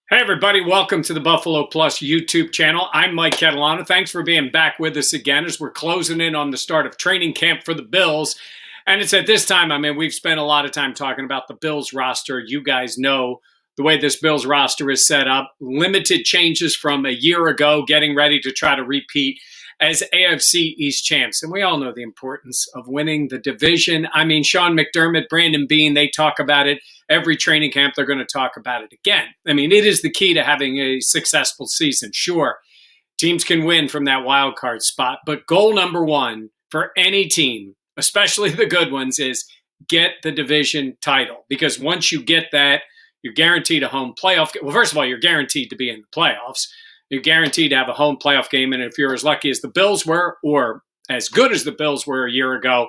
Hey, everybody. Welcome to the Buffalo Plus YouTube channel. I'm Mike Catalana. Thanks for being back with us again as we're closing in on the start of training camp for the Bills. And it's at this time, we've spent a lot of time talking about the Bills roster. You guys know the way this Bills roster is set up. Limited changes from a year ago, getting ready to try to repeat as AFC East champs. And we all know the importance of winning the division. Sean McDermott, Brandon Beane, they talk about it every training camp. They're going to talk about it again. It is the key to having a successful season. Sure, teams can win from that wild card spot, but goal number one for any team, especially the good ones, is get the division title. Because once you get that, you're guaranteed a home playoff. Well, first of all, you're guaranteed to be in the playoffs. You're guaranteed to have a home playoff game. And if you're as lucky as the Bills were, or as good as the Bills were a year ago,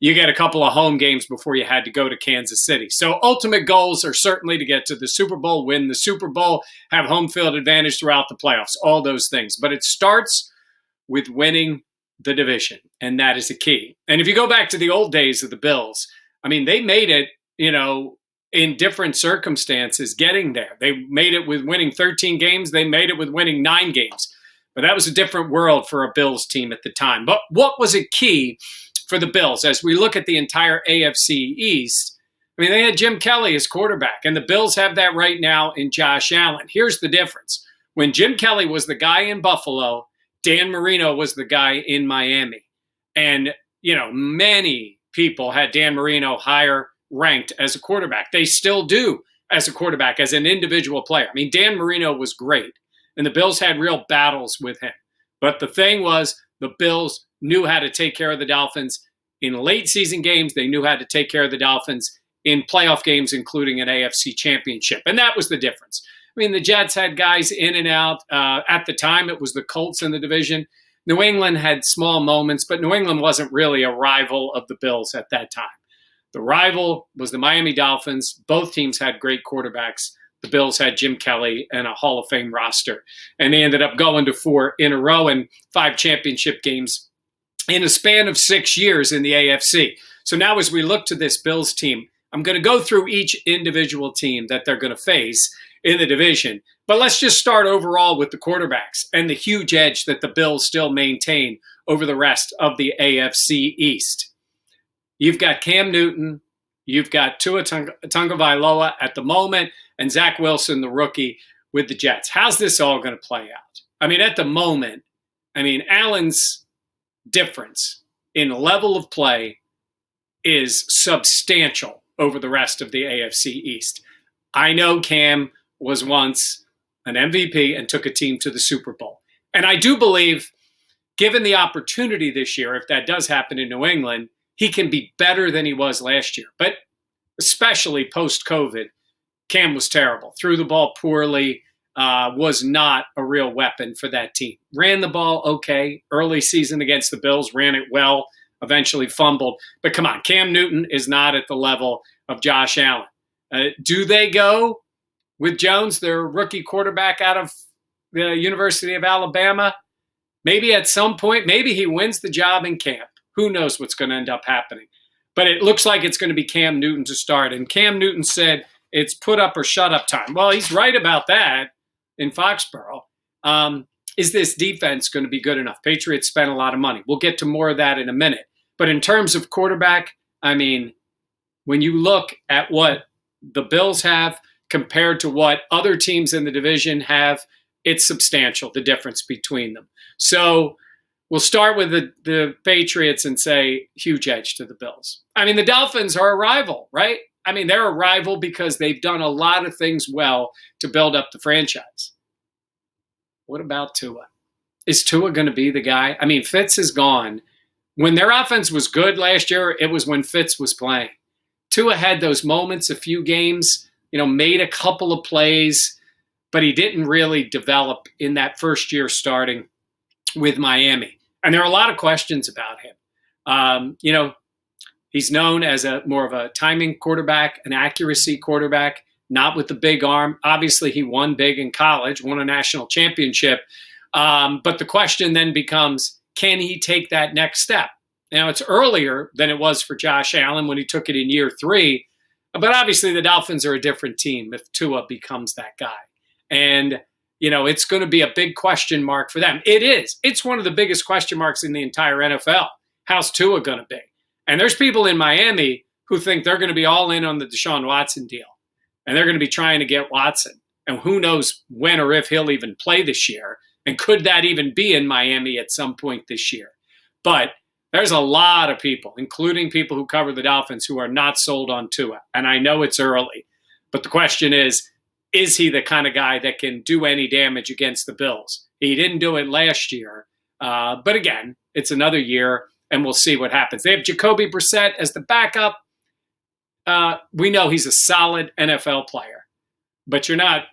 you get a couple of home games before you had to go to Kansas City. So ultimate goals are certainly to get to the Super Bowl, win the Super Bowl, have home field advantage throughout the playoffs, all those things. But it starts with winning the division, and that is the key. And if you go back to the old days of the Bills, they made it, in different circumstances getting there. They made it with winning 13 games. They made it with winning 9 games. But that was a different world for a Bills team at the time. But what was a key for the Bills as we look at the entire AFC East? They had Jim Kelly as quarterback, and the Bills have that right now in Josh Allen. Here's the difference. When Jim Kelly was the guy in Buffalo, Dan Marino was the guy in Miami. And, many people had Dan Marino higher ranked as a quarterback. They still do as a quarterback, as an individual player. Dan Marino was great, and the Bills had real battles with him. But the thing was, the Bills knew how to take care of the Dolphins in late season games. They knew how to take care of the Dolphins in playoff games, including an AFC championship. And that was the difference. The Jets had guys in and out. At the time, it was the Colts in the division. New England had small moments, but New England wasn't really a rival of the Bills at that time. The rival was the Miami Dolphins. Both teams had great quarterbacks. The Bills had Jim Kelly and a Hall of Fame roster. And they ended up going to 4 in a row and 5 championship games in a span of 6 years in the AFC. So now as we look to this Bills team, I'm going to go through each individual team that they're going to face in the division. But let's just start overall with the quarterbacks and the huge edge that the Bills still maintain over the rest of the AFC East. You've got Cam Newton, you've got Tua Tagovailoa at the moment, and Zach Wilson, the rookie, with the Jets. How's this all going to play out? At the moment, Allen's difference in level of play is substantial over the rest of the AFC East. I know Cam was once an MVP and took a team to the Super Bowl. And I do believe, given the opportunity this year, if that does happen in New England, he can be better than he was last year. But especially post-COVID, Cam was terrible. Threw the ball poorly, was not a real weapon for that team. Ran the ball okay. Early season against the Bills, ran it well, eventually fumbled. But come on, Cam Newton is not at the level of Josh Allen. Do they go with Jones, their rookie quarterback out of the University of Alabama? Maybe at some point, maybe he wins the job in camp. Who knows what's going to end up happening? But it looks like it's going to be Cam Newton to start. And Cam Newton said it's put up or shut up time. Well, he's right about that in Foxborough. Is this defense going to be good enough? Patriots spent a lot of money. We'll get to more of that in a minute. But in terms of quarterback, when you look at what the Bills have compared to what other teams in the division have, it's substantial, the difference between them. So we'll start with the Patriots and say huge edge to the Bills. The Dolphins are a rival, right? They're a rival because they've done a lot of things well to build up the franchise. What about Tua? Is Tua going to be the guy? Fitz is gone. When their offense was good last year, it was when Fitz was playing. Tua had those moments, a few games, made a couple of plays, but he didn't really develop in that first year starting with Miami. And there are a lot of questions about him. He's known as more of a timing quarterback, an accuracy quarterback, not with the big arm. Obviously, he won big in college, won a national championship. But the question then becomes, can he take that next step? Now, it's earlier than it was for Josh Allen when he took it in year 3. But obviously, the Dolphins are a different team if Tua becomes that guy. And, it's going to be a big question mark for them. It is. It's one of the biggest question marks in the entire NFL. How's Tua going to be? And there's people in Miami who think they're going to be all in on the Deshaun Watson deal. And they're going to be trying to get Watson. And who knows when or if he'll even play this year. And could that even be in Miami at some point this year? But there's a lot of people, including people who cover the Dolphins, who are not sold on Tua. And I know it's early. But the question is he the kind of guy that can do any damage against the Bills? He didn't do it last year. But again, it's another year, and we'll see what happens. They have Jacoby Brissett as the backup. We know he's a solid NFL player. But you're not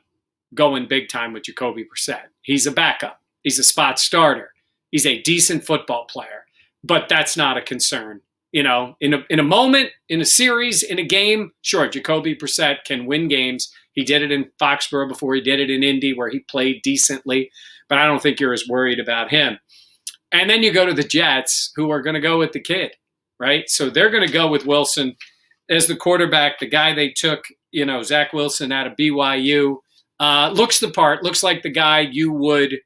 going big time with Jacoby Brissett. He's a backup. He's a spot starter. He's a decent football player. But that's not a concern. In a moment, in a series, in a game, sure, Jacoby Brissett can win games. He did it in Foxborough before. He did it in Indy, where he played decently. But I don't think you're as worried about him. And then you go to the Jets, who are going to go with the kid, right? So they're going to go with Wilson as the quarterback, the guy they took, Zach Wilson out of BYU. Looks the part, looks like the guy you would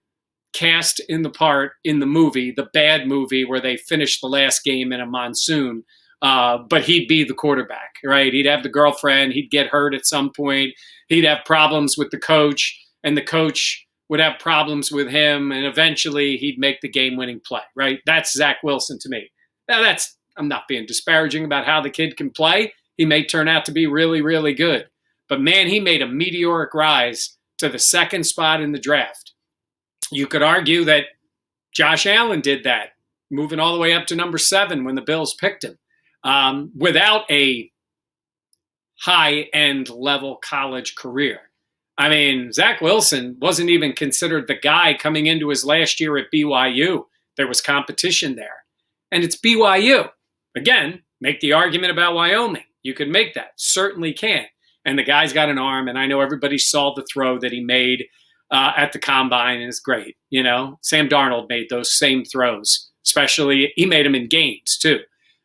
cast in the part in the movie, the bad movie where they finished the last game in a monsoon. But he'd be the quarterback, right? He'd have the girlfriend. He'd get hurt at some point. He'd have problems with the coach, and the coach would have problems with him, and eventually he'd make the game-winning play, right? That's Zach Wilson to me. Now, I'm not being disparaging about how the kid can play. He may turn out to be really, really good. But, man, he made a meteoric rise to the second spot in the draft. You could argue that Josh Allen did that, moving all the way up to number 7 when the Bills picked him, without a high-end level college career. I mean, Zach Wilson wasn't even considered the guy coming into his last year at BYU. There was competition there. And it's BYU. Again, make the argument about Wyoming. You could make that. Certainly can. And the guy's got an arm, and I know everybody saw the throw that he made at the Combine, and it's great. Sam Darnold made those same throws, especially he made them in games too.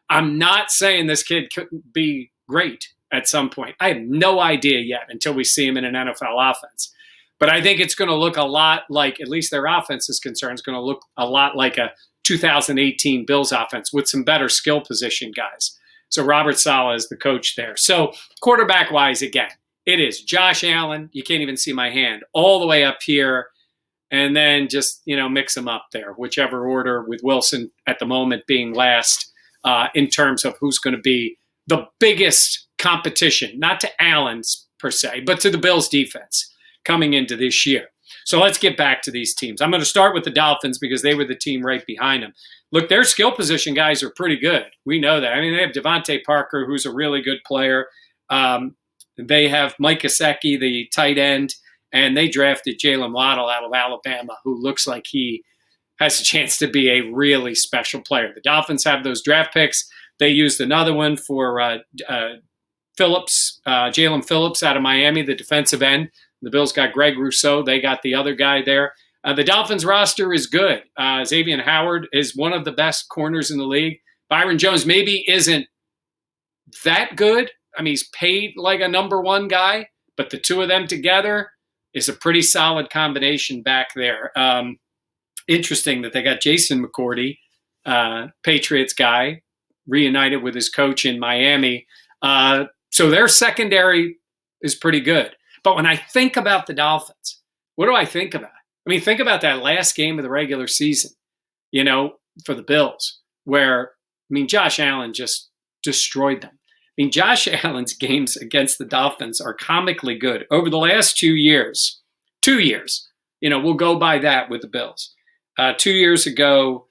I'm not saying this kid couldn't be great at some point. I have no idea yet until we see him in an NFL offense. But I think it's going to look a lot like, at least their offense is concerned, it's going to look a lot like a 2018 Bills offense with some better skill position guys. So Robert Saleh is the coach there. So quarterback-wise, again, it is Josh Allen. You can't even see my hand. All the way up here. And then just, mix them up there, whichever order, with Wilson at the moment being last in terms of who's going to be the biggest competition, not to Allen's per se, but to the Bills defense coming into this year. So let's get back to these teams. I'm going to start with the Dolphins because they were the team right behind them. Look, their skill position guys are pretty good. We know that. I mean, they have Devontae Parker, who's a really good player. They have Mike Gesicki, the tight end, and they drafted Jalen Waddle out of Alabama, who looks like he has a chance to be a really special player. The Dolphins have those draft picks. They used another one for Jalen Phillips out of Miami, the defensive end. The Bills got Greg Rousseau. They got the other guy there. The Dolphins roster is good. Xavier Howard is one of the best corners in the league. Byron Jones maybe isn't that good. I mean, he's paid like a number 1 guy, but the two of them together is a pretty solid combination back there. Interesting that they got Jason McCourty, Patriots guy, reunited with his coach in Miami. So their secondary is pretty good. But when I think about the Dolphins, what do I think about? I mean, think about that last game of the regular season, for the Bills, where, Josh Allen just destroyed them. Josh Allen's games against the Dolphins are comically good. Over the last 2 years, we'll go by that with the Bills. 2 years ago,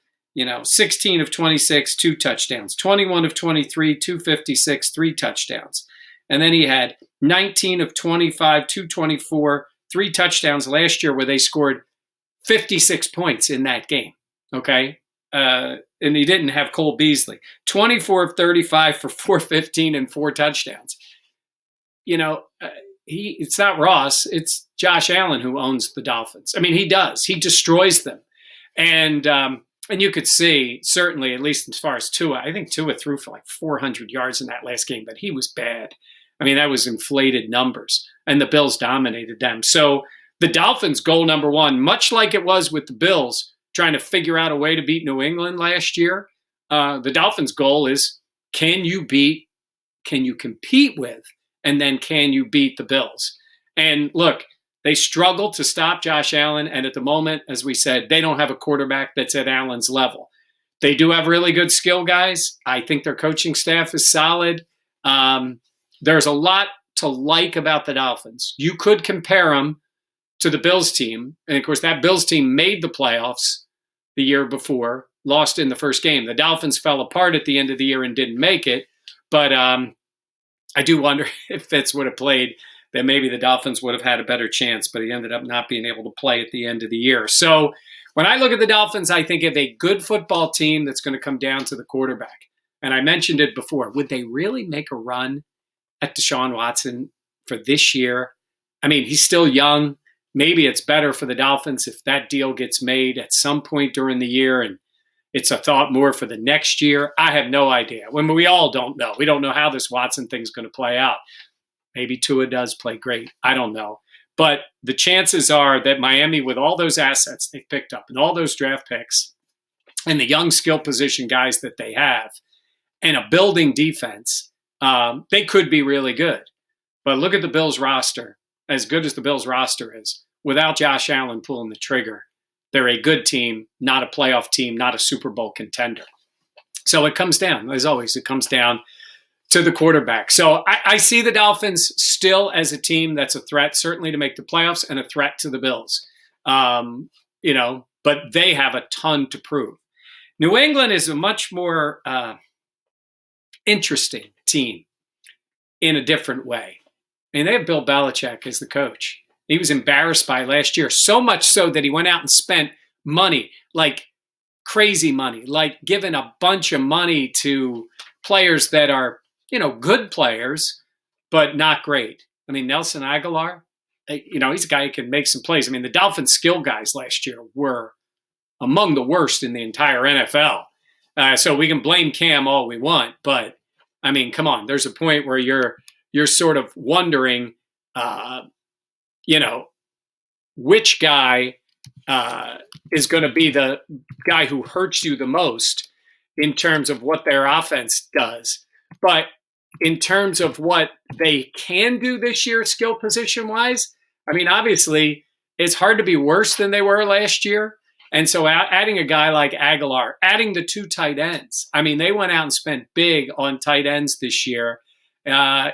16 of 26, 2 touchdowns. 21 of 23, 256, 3 touchdowns. And then he had 19 of 25, 224, 3 touchdowns last year where they scored 56 points in that game, okay? And he didn't have Cole Beasley. 24 of 35 for 415 and 4 touchdowns. It's not Ross. It's Josh Allen who owns the Dolphins. I mean, he does. He destroys them. And you could see, certainly, at least as far as Tua, I think Tua threw for like 400 yards in that last game, but he was bad. I mean, that was inflated numbers, and the Bills dominated them. So The Dolphins' goal number one, much like it was with the Bills trying to figure out a way to beat New England last year, the Dolphins' goal is, can you compete with, and then can you beat the Bills? And look, they struggle to stop Josh Allen. And at the moment, as we said, they don't have a quarterback that's at Allen's level. They do have really good skill guys. I think their coaching staff is solid. There's a lot to like about the Dolphins. You could compare them to the Bills team. And of course, that Bills team made the playoffs the year before, lost in the first game. The Dolphins fell apart at the end of the year and didn't make it. But I do wonder if Fitz would have played, then maybe the Dolphins would have had a better chance, but he ended up not being able to play at the end of the year. So when I look at the Dolphins, I think of a good football team that's going to come down to the quarterback. And I mentioned it before. Would they really make a run at Deshaun Watson for this year? I mean, he's still young. Maybe it's better for the Dolphins if that deal gets made at some point during the year and it's a thought more for the next year. I have no idea. When we all don't know. We don't know how this Watson thing's going to play out. Maybe Tua does play great. I don't know. But the chances are that Miami, with all those assets they've picked up and all those draft picks and the young skill position guys that they have and a building defense, they could be really good. But look at the Bills roster. As good as the Bills roster is, without Josh Allen pulling the trigger, they're a good team, not a playoff team, not a Super Bowl contender. So it comes down, as always, it comes down to the quarterback. So I see the Dolphins still as a team that's a threat, certainly to make the playoffs and a threat to the Bills. But they have a ton to prove. New England is a much more interesting team in a different way. And they have Bill Belichick as the coach. He was embarrassed by last year, so much so that he went out and spent money, like crazy money, like giving a bunch of money to players that are, good players, but not great. I mean, Nelson Aguilar, he's a guy who can make some plays. I mean, the Dolphins skill guys last year were among the worst in the entire NFL. So we can blame Cam all we want, but I mean, come on, there's a point where you're sort of wondering, which guy is going to be the guy who hurts you the most in terms of what their offense does. But in terms of what they can do this year, skill position wise, I mean, obviously, it's hard to be worse than they were last year. And so adding a guy like Aguilar, adding the 2 tight ends, I mean, they went out and spent big on tight ends this year. Getting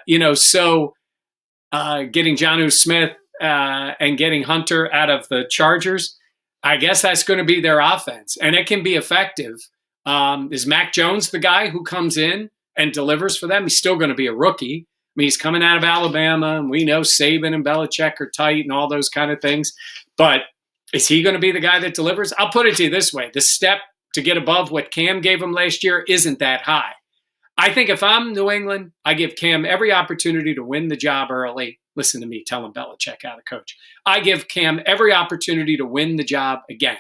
Jonnu Smith and getting Hunter out of the Chargers, I guess that's going to be their offense. And it can be effective. Is Mac Jones the guy who comes in and delivers for them? He's still going to be a rookie. I mean, he's coming out of Alabama, and we know Saban and Belichick are tight and all those kind of things. But is he going to be the guy that delivers? I'll put it to you this way. The step to get above what Cam gave him last year isn't that high. I think if I'm New England, I give Cam every opportunity to win the job early. Listen to me telling Belichick how to coach. I give Cam every opportunity to win the job again.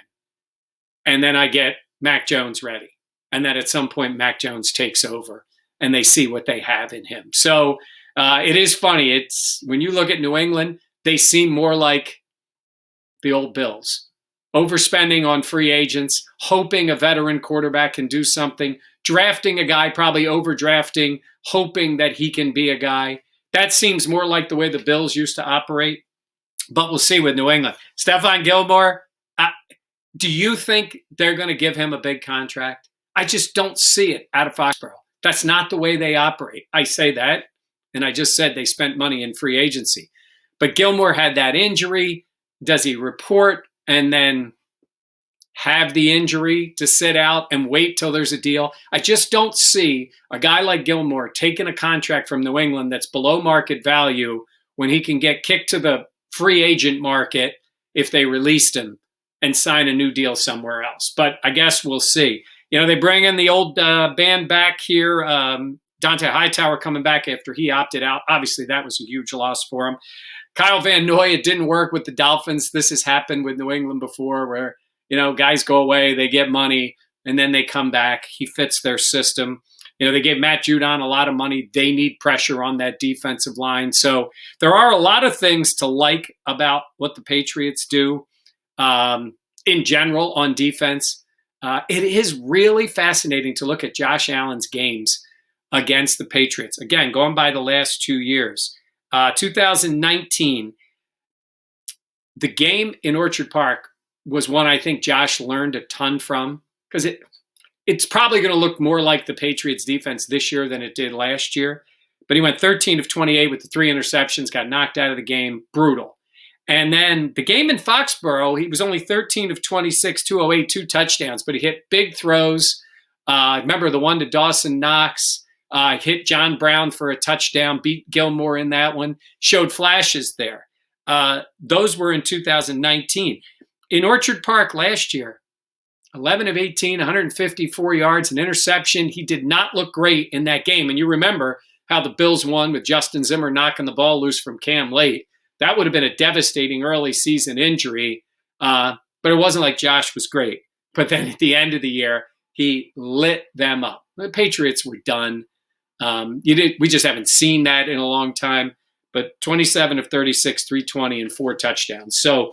And then I get Mac Jones ready. And then at some point, Mac Jones takes over and they see what they have in him. So it is funny. It's when you look at New England, they seem more like the old Bills. Overspending on free agents, hoping a veteran quarterback can do something, drafting a guy, probably overdrafting, hoping that he can be a guy. That seems more like the way the Bills used to operate. But we'll see with New England. Stephon Gilmore, do you think they're going to give him a big contract? I just don't see it out of Foxborough. That's not the way they operate. I say that, and I just said they spent money in free agency. But Gilmore had that injury. Does he report and then have the injury to sit out and wait till there's a deal? I just don't see a guy like Gilmore taking a contract from New England that's below market value when he can get kicked to the free agent market if they released him and sign a new deal somewhere else. But I guess we'll see. They bring in the old band back here, Dante Hightower coming back after he opted out. Obviously, that was a huge loss for him. Kyle Van Noy, it didn't work with the Dolphins. This has happened with New England before where, guys go away, they get money, and then they come back. He fits their system. They gave Matt Judon a lot of money. They need pressure on that defensive line. So there are a lot of things to like about what the Patriots do in general on defense. It is really fascinating to look at Josh Allen's games against the Patriots. Again, going by the last 2 years. 2019, the game in Orchard Park was one I think Josh learned a ton from, because it's probably going to look more like the Patriots defense this year than it did last year. But he went 13 of 28 with the 3 interceptions, got knocked out of the game. Brutal. And then the game in Foxborough, he was only 13 of 26, 208, 2 touchdowns, but he hit big throws. Remember the one to Dawson Knox, hit John Brown for a touchdown, beat Gilmore in that one, showed flashes there. Those were in 2019. In Orchard Park last year, 11 of 18, 154 yards, an interception. He did not look great in that game. And you remember how the Bills won with Justin Zimmer knocking the ball loose from Cam late. That would have been a devastating early season injury. But it wasn't like Josh was great. But then at the end of the year, he lit them up. The Patriots were done. We just haven't seen that in a long time. But 27 of 36, 320, and 4 touchdowns. So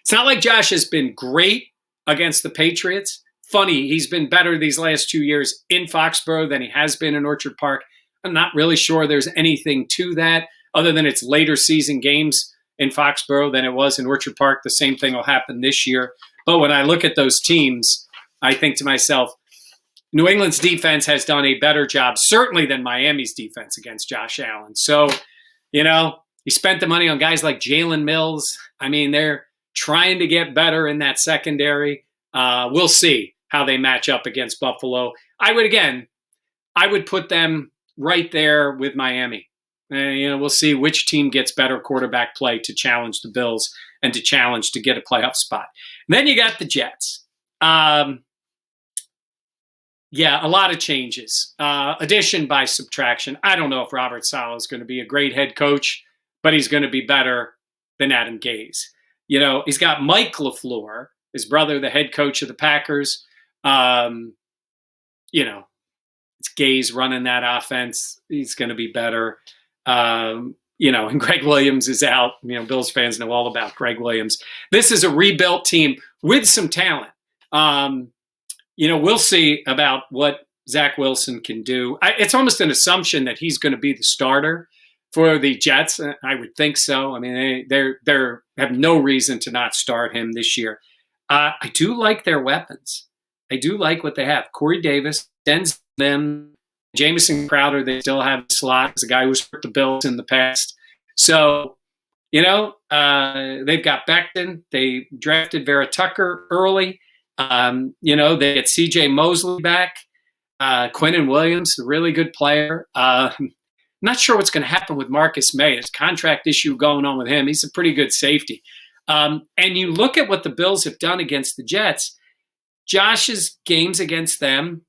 it's not like Josh has been great against the Patriots. Funny, he's been better these last 2 years in Foxborough than he has been in Orchard Park. I'm not really sure there's anything to that other than it's later season games in Foxborough than it was in Orchard Park. The same thing will happen this year. But when I look at those teams, I think to myself, New England's defense has done a better job, certainly than Miami's defense against Josh Allen. So, he spent the money on guys like Jalen Mills. I mean, they're trying to get better in that secondary. We'll see how they match up against Buffalo. I would put them right there with Miami. We'll see which team gets better quarterback play to challenge the Bills and to challenge to get a playoff spot. And then you got the Jets. A lot of changes. Addition by subtraction. I don't know if Robert Saleh is going to be a great head coach, but he's going to be better than Adam Gase. He's got Mike LaFleur, his brother, the head coach of the Packers. It's Gase running that offense. He's going to be better. And Greg Williams is out. Bills fans know all about Greg Williams. This is a rebuilt team with some talent. We'll see about what Zach Wilson can do. It's almost an assumption that he's going to be the starter for the Jets. I would think so. I mean, they have no reason to not start him this year. I do like their weapons. I do like what they have. Corey Davis, Denzel, them, Jamison Crowder. They still have a slot as a guy who's hurt the Bills in the past. So, they've got Becton. They drafted Vera Tucker early. They get C.J. Mosley back. Quinnen Williams, a really good player. Not sure what's going to happen with Marcus May. There's a contract issue going on with him. He's a pretty good safety. And you look at what the Bills have done against the Jets. Josh's games against them,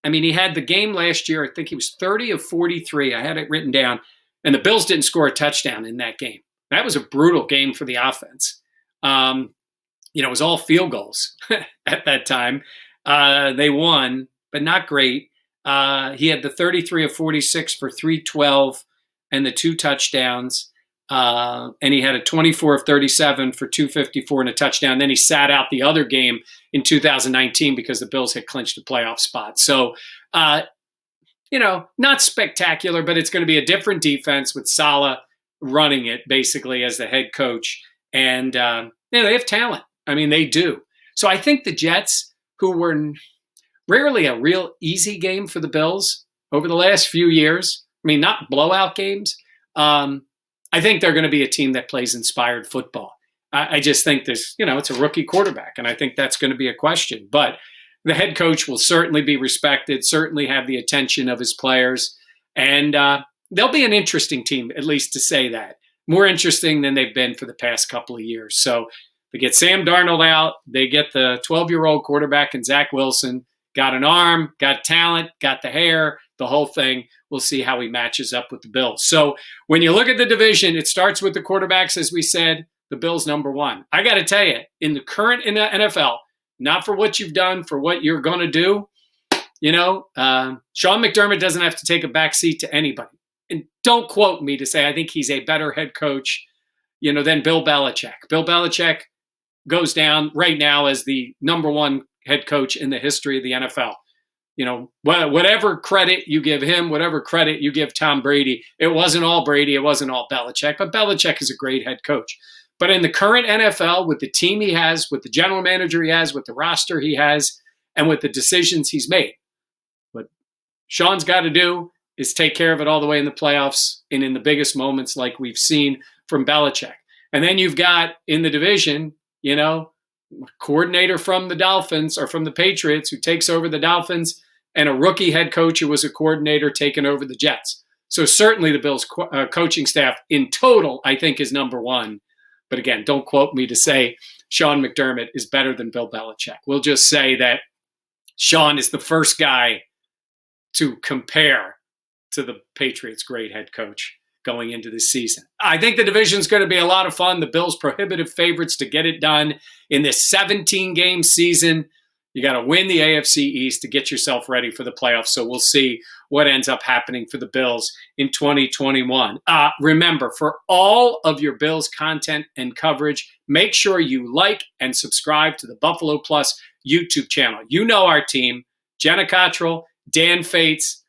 he had the game last year. I think he was 30 of 43. I had it written down. And the Bills didn't score a touchdown in that game. That was a brutal game for the offense. It was all field goals at that time. They won, but not great. He had the 33 of 46 for 312 and the 2 touchdowns. And he had a 24 of 37 for 254 and a touchdown. Then he sat out the other game in 2019 because the Bills had clinched a playoff spot. So, not spectacular, but it's going to be a different defense with Saleh running it basically as the head coach. And, they have talent. They do. So I think the Jets, who were rarely a real easy game for the Bills over the last few years, not blowout games, I think they're going to be a team that plays inspired football. I just think there's, it's a rookie quarterback, and I think that's going to be a question. But the head coach will certainly be respected, certainly have the attention of his players, and they'll be an interesting team, at least to say that. More interesting than they've been for the past couple of years. So they get Sam Darnold out. They get the 12-year-old quarterback and Zach Wilson. Got an arm, got talent, got the hair, the whole thing. We'll see how he matches up with the Bills. So when you look at the division, it starts with the quarterbacks, as we said, the Bills number 1. I got to tell you, in the current NFL, not for what you've done, for what you're going to do, Sean McDermott doesn't have to take a back seat to anybody. And don't quote me to say I think he's a better head coach, than Bill Belichick. Bill Belichick goes down right now as the number one head coach in the history of the NFL. Whatever credit you give him, whatever credit you give Tom Brady, it wasn't all Brady, it wasn't all Belichick, but Belichick is a great head coach. But in the current NFL, with the team he has, with the general manager he has, with the roster he has, and with the decisions he's made, what Sean's got to do is take care of it all the way in the playoffs and in the biggest moments like we've seen from Belichick. And then you've got in the division, coordinator from the Dolphins or from the Patriots who takes over the Dolphins, and a rookie head coach who was a coordinator taking over the Jets. So certainly the Bills coaching staff in total, I think, is number one. But again, don't quote me to say Sean McDermott is better than Bill Belichick. We'll just say that Sean is the first guy to compare to the Patriots' great head coach going into this season. I think the division's going to be a lot of fun. The Bills prohibitive favorites to get it done in this 17-game season. You got to win the AFC East to get yourself ready for the playoffs. So we'll see what ends up happening for the Bills in 2021. Remember, for all of your Bills content and coverage, make sure you like and subscribe to the Buffalo Plus YouTube channel. You know our team, Jenna Cottrell, Dan Fates.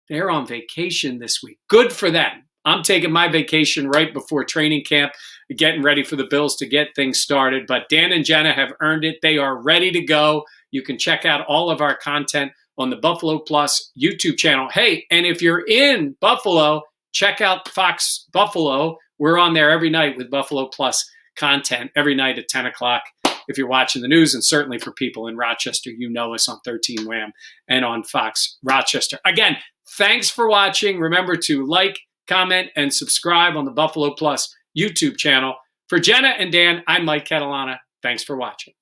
They're on vacation this week. Good for them. I'm taking my vacation right before training camp, getting ready for the Bills to get things started. But Dan and Jenna have earned it. They are ready to go. You can check out all of our content on the Buffalo Plus YouTube channel. Hey, and if you're in Buffalo, check out Fox Buffalo. We're on there every night with Buffalo Plus content every night at 10 o'clock. If you're watching the news, and certainly for people in Rochester, you know us on 13 Wham and on Fox Rochester. Again, thanks for watching. Remember to like, comment, and subscribe on the Buffalo Plus YouTube channel. For Jenna and Dan, I'm Mike Catalana. Thanks for watching.